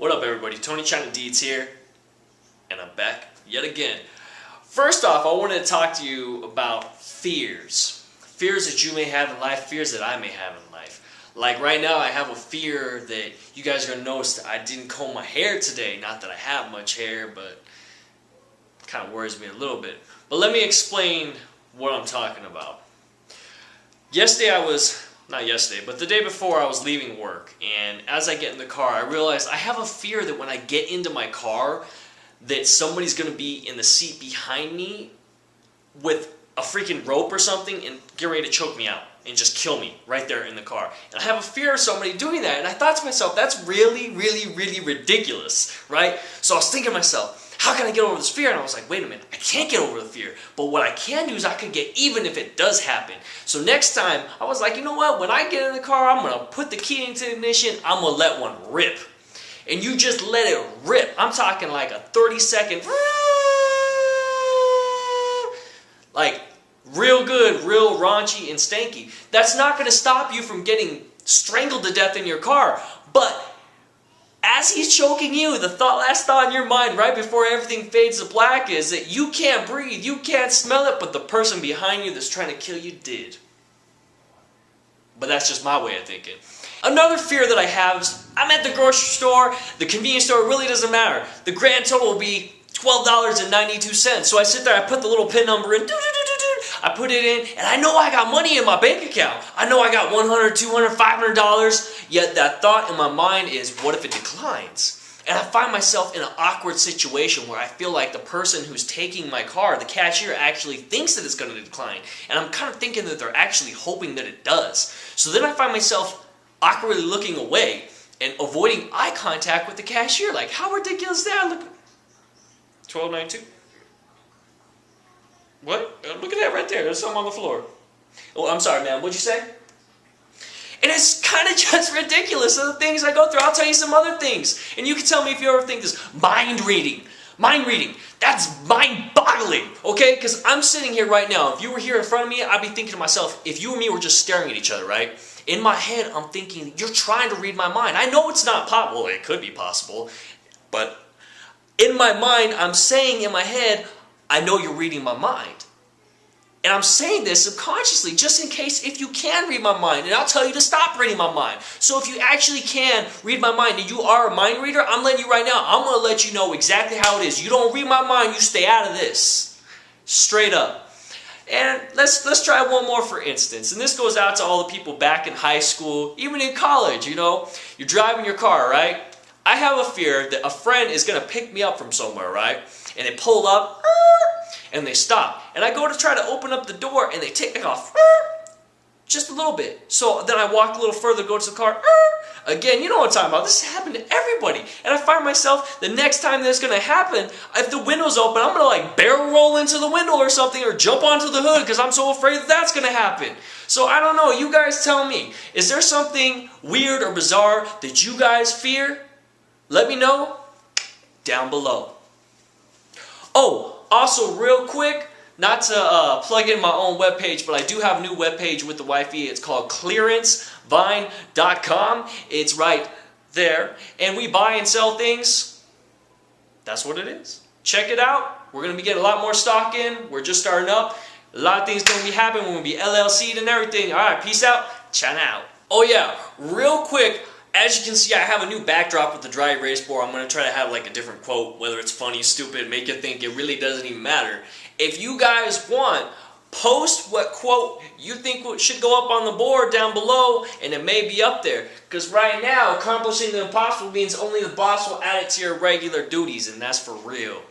What up, everybody? Tony China Deeds here, and I'm back yet again. First off, I wanted to talk to you about fears. Fears that you may have in life, fears that I may have in life. Like right now, I have a fear that you guys are going to notice that I didn't comb my hair today. Not that I have much hair, but it kind of worries me a little bit. But let me explain what I'm talking about. Not yesterday, but the day before I was leaving work, and as I get in the car, I realized I have a fear that when I get into my car, that somebody's going to be in the seat behind me with a freaking rope or something and get ready to choke me out and just kill me right there in the car. And I have a fear of somebody doing that, and I thought to myself, that's really, really, really ridiculous, right? So I was thinking to myself, how can I get over this fear? And I was like, wait a minute, I can't get over the fear. But what I can do is I could get even if it does happen. So next time, I was like, you know what? When I get in the car, I'm going to put the key into the ignition. I'm going to let one rip. And you just let it rip. I'm talking like a 30-second, like real good, real raunchy and stanky. That's not going to stop you from getting strangled to death in your car. But as he's choking you, the last thought in your mind right before everything fades to black is that you can't breathe, you can't smell it, but the person behind you that's trying to kill you did. But that's just my way of thinking. Another fear that I have is I'm at the grocery store, the convenience store, it really doesn't matter. The grand total will be $12.92. So I sit there, I put the little PIN number in, I put it in, and I know I got money in my bank account. I know I got $100, $200, $500, yet that thought in my mind is, what if it declines? And I find myself in an awkward situation where I feel like the person who's taking my car, the cashier, actually thinks that it's going to decline. And I'm kind of thinking that they're actually hoping that it does. So then I find myself awkwardly looking away and avoiding eye contact with the cashier. Like, how ridiculous is that? Look, $12.92. What? Look at that right there. There's something on the floor. Oh, I'm sorry, man. What'd you say? And it's kind of just ridiculous, the things I go through. I'll tell you some other things. And you can tell me if you ever think this. Mind reading. Mind reading. That's mind-boggling, okay? Because I'm sitting here right now. If you were here in front of me, I'd be thinking to myself, if you and me were just staring at each other, right? In my head, I'm thinking, you're trying to read my mind. I know it's not possible. Well, it could be possible. But in my mind, I'm saying in my head, I know you're reading my mind. And I'm saying this subconsciously just in case if you can read my mind. And I'll tell you to stop reading my mind. So if you actually can read my mind and you are a mind reader, I'm letting you right now, I'm going to let you know exactly how it is. You don't read my mind, you stay out of this. Straight up. And let's try one more for instance. And this goes out to all the people back in high school, even in college, you know. You're driving your car, right? I have a fear that a friend is going to pick me up from somewhere, right? And they pull up, and they stop. And I go to try to open up the door, and they take me off just a little bit. So then I walk a little further, go to the car. Again, you know what I'm talking about. This happened to everybody. And I find myself, the next time that's going to happen, if the window's open, I'm going to like barrel roll into the window or something, or jump onto the hood, because I'm so afraid that that's going to happen. So I don't know. You guys tell me. Is there something weird or bizarre that you guys fear? Let me know down below. Oh, also real quick, not to plug in my own webpage, but I do have a new webpage with the wifey. It's called clearancevine.com. It's right there. And we buy and sell things. That's what it is. Check it out. We're going to be getting a lot more stock in. We're just starting up. A lot of things going to be happening. We're going to be LLC'd and everything. All right, peace out. China out. Oh yeah, real quick. As you can see, I have a new backdrop with the dry erase board. I'm going to try to have like a different quote, whether it's funny, stupid, make you think, it really doesn't even matter. If you guys want, post what quote you think should go up on the board down below, and it may be up there. Because right now, accomplishing the impossible means only the boss will add it to your regular duties, and that's for real.